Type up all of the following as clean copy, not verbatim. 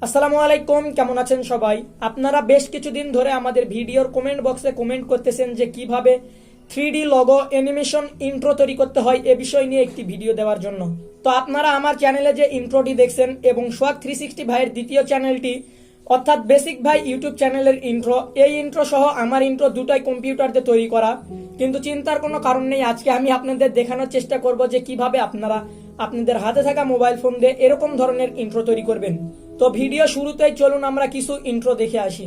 আসসালামু আলাইকুম, কেমন আছেন সবাই? আপনারা বেশ কিছুদিন ধরে আমাদের ভিডিওর কমেন্ট বক্সে কমেন্ট করতেছেন যে কিভাবে 3D লগো অ্যানিমেশন ইন্ট্রো তৈরি করতে হয় এ বিষয় নিয়ে একটি ভিডিও দেওয়ার জন্য। তো আপনারা আমার চ্যানেলে যে ইন্ট্রোটি দেখছেন এবং সোয়াগ 360 ভাইয়ের দ্বিতীয় চ্যানেলটি অর্থাৎ বেসিক ভাই ইউটিউব চ্যানেলের ইন্ট্রো, এই ইন্ট্রো সহ আমার ইন্ট্রো দুটাই কম্পিউটার দিয়ে তৈরি করা। কিন্তু চিন্তার কোনো কারণ নেই, আজকে আমি আপনাদের দেখানোর চেষ্টা করব যে কিভাবে আপনারা আপনাদের হাতে থাকা মোবাইল ফোন দিয়ে এরকম ধরনের ইন্ট্রো তৈরি করবেন। তো ভিডিও শুরুতেই চলুন আমরা কিছু ইন্ট্রো দেখে আসি।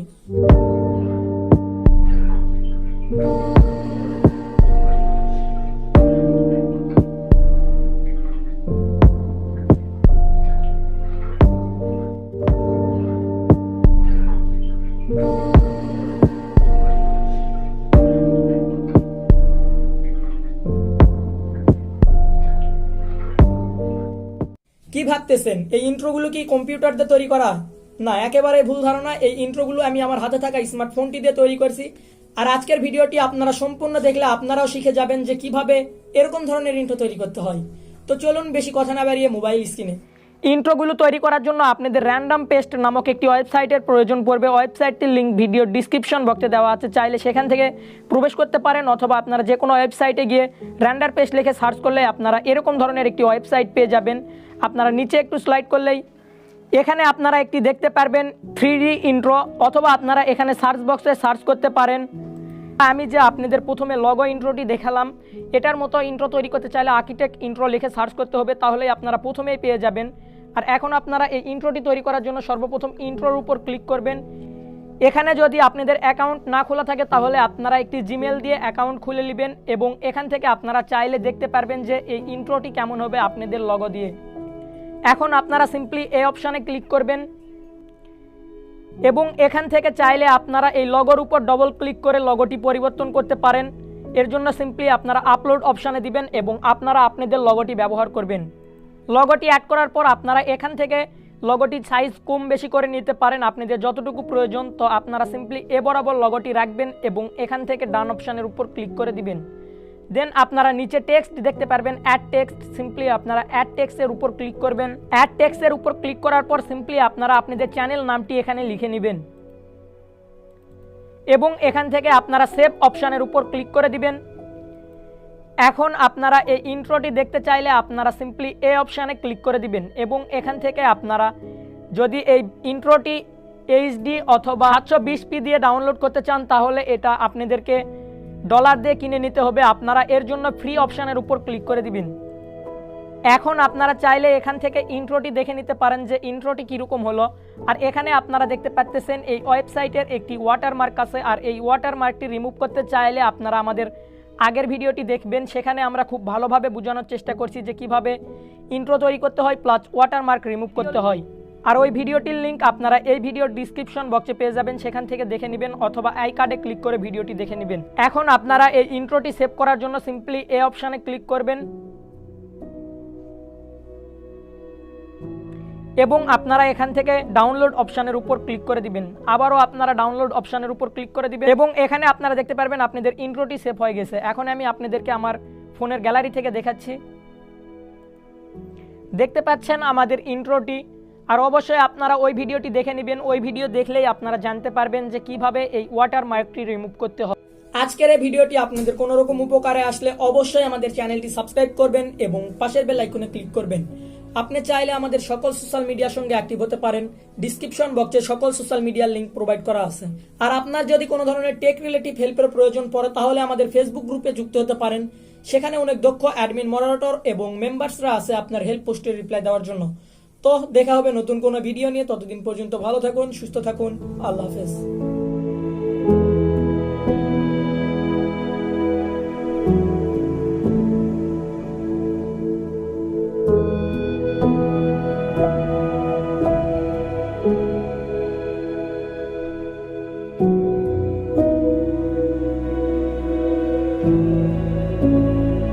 কি ভাবতেছেন, এই ইন্ট্রোগুলো কি কম্পিউটার দিয়ে তৈরি করা? না, একেবারে ভুল ধারণা। এই ইন্ট্রোগুলো আমি আমার হাতে থাকা স্মার্টফোনটি দিয়ে তৈরি করছি। আর আজকের ভিডিওটি আপনারা সম্পূর্ণ দেখলে আপনারাও শিখে যাবেন যে কিভাবে এরকম ধরনের ইন্ট্রো তৈরি করতে হয়। তো চলুন বেশি কথা না বাড়িয়ে মোবাইল স্ক্রিনে। ইন্ট্রোগুলো তৈরি করার জন্য আপনাদের র্যান্ডম পেস্ট নামক একটি ওয়েবসাইটের প্রয়োজন পড়বে। ওয়েবসাইটটির লিঙ্ক ভিডিও ডিসক্রিপশন বক্সে দেওয়া আছে, চাইলে সেখান থেকে প্রবেশ করতে পারেন, অথবা আপনারা যে কোনো ওয়েবসাইটে গিয়ে র্যান্ডম পেস্ট লিখে সার্চ করলে আপনারা এরকম ধরনের একটি ওয়েবসাইট পেয়ে যাবেন। আপনারা নিচে একটু স্লাইড করলেই এখানে আপনারা একটি দেখতে পারবেন 3D ইন্ট্রো, অথবা আপনারা এখানে সার্চ বক্সে সার্চ করতে পারেন। আমি যে আপনাদের প্রথমে লগো ইন্ট্রোটি দেখালাম, এটার মতো ইন্ট্রো তৈরি করতে চাইলে আর্কিটেক্ট ইন্ট্রো লিখে সার্চ করতে হবে, তাহলেই আপনারা প্রথমেই পেয়ে যাবেন। আর এখন আপনারা এই ইন্ট্রোটি তৈরি করার জন্য সর্বপ্রথম ইন্ট্রোর উপর ক্লিক করবেন। এখানে যদি আপনাদের অ্যাকাউন্ট না খোলা থাকে তাহলে আপনারা একটি জিমেল দিয়ে অ্যাকাউন্ট খুলে নেবেন, এবং এখান থেকে আপনারা চাইলে দেখতে পারবেন যে এই ইন্ট্রোটি কেমন হবে আপনাদের লগো দিয়ে। এখন আপনারা সিম্পলি এই অপশানে ক্লিক করবেন, এবং এখান থেকে চাইলে আপনারা এই লগোর উপর ডবল ক্লিক করে লগোটি পরিবর্তন করতে পারেন। এর জন্য সিম্পলি আপনারা আপলোড অপশানে দিবেন এবং আপনারা আপনাদের লগোটি ব্যবহার করবেন। লগোটি অ্যাড করার পর আপনারা এখান থেকে লগোটির সাইজ কম বেশি করে নিতে পারেন আপনাদের যতটুকু প্রয়োজন। তো আপনারা সিম্পলি এ বরাবর লগোটি রাখবেন এবং এখান থেকে ডান অপশানের উপর ক্লিক করে দিবেন। দেন আপনারা নিচে টেক্সট দেখতে পারবেন, অ্যাড টেক্সট। সিম্পলি আপনারা অ্যাড টেক্সটের উপর ক্লিক করবেন। অ্যাড টেক্সটের উপর ক্লিক করার পর সিম্পলি আপনারা আপনাদের চ্যানেল নামটি এখানে লিখে নেবেন, এবং এখান থেকে আপনারা সেভ অপশানের উপর ক্লিক করে দিবেন। এখন আপনারা এই ইন্ট্রোটি দেখতে চাইলে আপনারা সিম্পলি এই অপশানে ক্লিক করে দিবেন, এবং এখান থেকে আপনারা যদি এই ইন্ট্রোটি HD অথবা 720p দিয়ে ডাউনলোড করতে চান তাহলে এটা আপনাদেরকে $, দিয়ে কিনে নিতে হবে। আপনারা এর জন্য ফ্রি অপশানের উপর ক্লিক করে দিবেন। এখন আপনারা চাইলে এখান থেকে ইন্ট্রোটি দেখে নিতে পারেন যে ইন্ট্রোটি কীরকম হলো। আর এখানে আপনারা দেখতে পাচ্ছেন এই ওয়েবসাইটের একটি ওয়াটারমার্ক আছে, আর এই ওয়াটারমার্কটি রিমুভ করতে চাইলে আপনারা আমাদের আগের ভিডিওটি দেখবেন, সেখানে আমরা খুব ভালোভাবে বোঝানোর চেষ্টা করছি যে কিভাবে ইন্ট্রো তৈরি করতে হয় প্লাস ওয়াটারমার্ক রিমুভ করতে হয়। আর ওই ভিডিওটির লিঙ্ক আপনারা এই ভিডিওর ডিসক্রিপশন বক্সে পেয়ে যাবেন, সেখান থেকে দেখে নেবেন, অথবা আই কার্ডে ক্লিক করে ভিডিওটি দেখে নেবেন। এখন আপনারা এই ইন্ট্রোটি সেভ করার জন্য সিম্পলি এই অপশানে ক্লিক করবেন, এবং আপনারা এখান থেকে ডাউনলোড অপশানের উপর ক্লিক করে দিবেন। আবারও আপনারা ডাউনলোড অপশানের উপর ক্লিক করে দিবেন, এবং এখানে আপনারা দেখতে পারবেন আপনাদের ইন্ট্রোটি সেভ হয়ে গেছে। এখন আমি আপনাদেরকে আমার ফোনের গ্যালারি থেকে দেখাচ্ছি। দেখতে পাচ্ছেন আমাদের ইন্ট্রোটি। আর অবশ্যই আপনারা ওই ভিডিওটি দেখে নেবেন, ওই ভিডিও দেখলেই আপনারা জানতে পারবেন যে কিভাবে এই ওয়াটারমার্কটি রিমুভ করতে হয়। আজকের এই ভিডিওটি আপনাদের কোনো রকম উপকারে আসলে অবশ্যই আমাদের চ্যানেলটি সাবস্ক্রাইব করবেন এবং পাশের বেল আইকনে ক্লিক করবেন। আপনি চাইলে আমাদের সকল সোশ্যাল মিডিয়ার সঙ্গে অ্যাক্টিভ হতে পারেন, ডিসক্রিপশন বক্সে সকল সোশ্যাল মিডিয়ার লিঙ্ক প্রোভাইড করা আছে। আর আপনার যদি কোনো ধরনের টেক রিলেটিভ হেল্পের প্রয়োজন পড়ে তাহলে আমাদের ফেসবুক গ্রুপে যুক্ত হতে পারেন, সেখানে অনেক দক্ষ অ্যাডমিন, মডারেটর এবং মেম্বার্সরা আছে আপনার হেল্প পোস্টের রিপ্লাই দেওয়ার জন্য। তো দেখা হবে নতুন কোনো ভিডিও নিয়ে, ততদিন পর্যন্ত ভালো থাকুন, সুস্থ থাকুন, আল্লাহ হাফেজ।